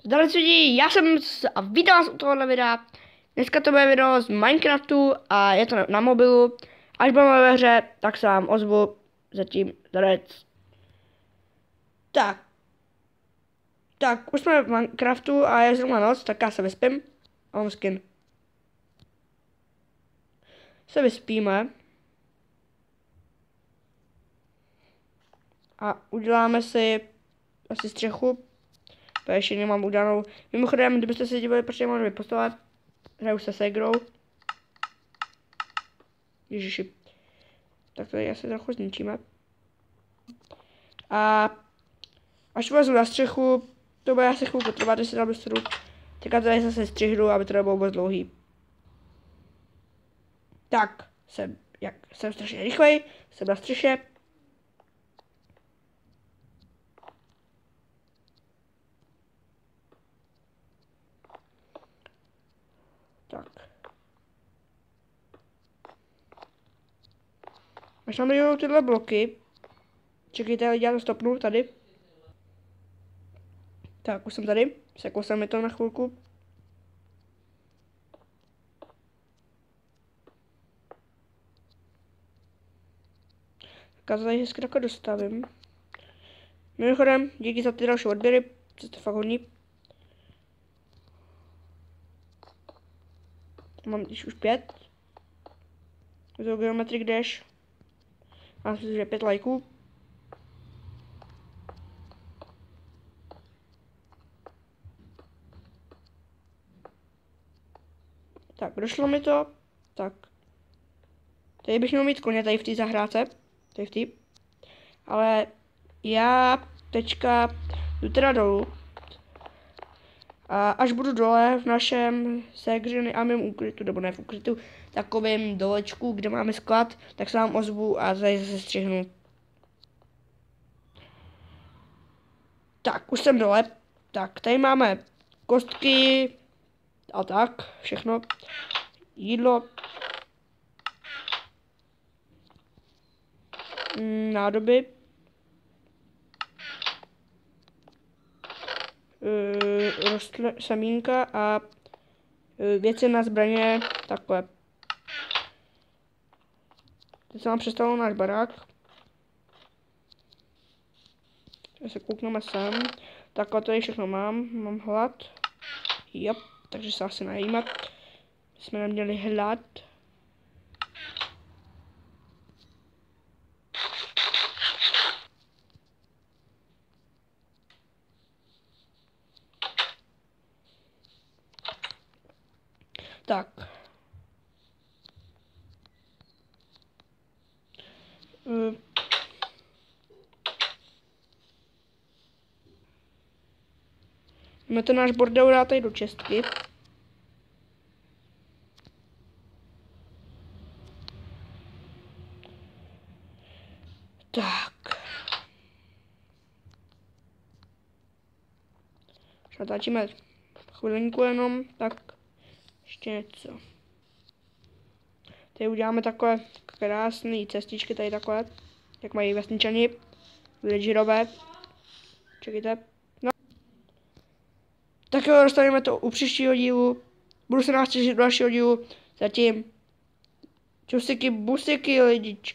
Zdravím lidi, já jsem a vítám vás u tohohle videa. Dneska to bude video z Minecraftu a je to na mobilu. Až budeme ve hře, tak se vám ozvu. Zatím darec. Tak, už jsme v Minecraftu a je zrovna noc, tak já se vyspím. A mám skin. Se vyspíme. A uděláme si asi střechu. To ještě nemám udělanou. Mimochodem, kdybyste se dívali, protože mám dvě postele, hraju se Segrou. Ježiši. Tak to asi trochu zničíme. A až vezmu na střechu, to bude asi chvilku trvat, když se dám do středu. Teďka tady zase střihnu, aby to nebylo moc dlouhý. Tak, jsem strašně rychlej, jsem na střeše. Tak. Až nám jdou tyhle bloky. Čekejte, já to stopnu tady. Tak, už jsem tady. Sekl jsem mi to na chvilku. Tak já to tady hezky takhle dostavím. Mimochodem, díky za ty další odběry. Jste fakt hodní. Mám už 5. Je to Geometric Dash. Mám si, že 5 lajků. Tak, došlo mi to. Tak. Tady bych měl mít koně tady v té zahrádce. Tady v té. Ale já teďka jdu teda dolů. A až budu dole v našem segři a mém úkrytu, nebo ne v úkrytu, takovým dolečku, kde máme sklad, tak se vám ozvu a tady zase střihnu. Tak, už jsem dole. Tak, tady máme kostky a tak, všechno. Jídlo. Nádoby. Semínka a věci na zbraně, takhle. Teď se nám představil náš barák. Teď se koukneme sem. Takhle tady všechno mám hlad. Jop, takže se asi najíme. Jsme neměli hlad. Tak. Máme to náš bordel dát tady do čestky. Tak. Natáčíme chvilinku jenom, tak ještě něco. Tady uděláme takové krásné cestičky, tady takové, jak mají vesničani, villagerové. Čekajte. No. Tak jo, dostaneme to u příštího dílu. Budu se nás těšit do dalšího dílu. Zatím. Čusiky, busiky, lidičky.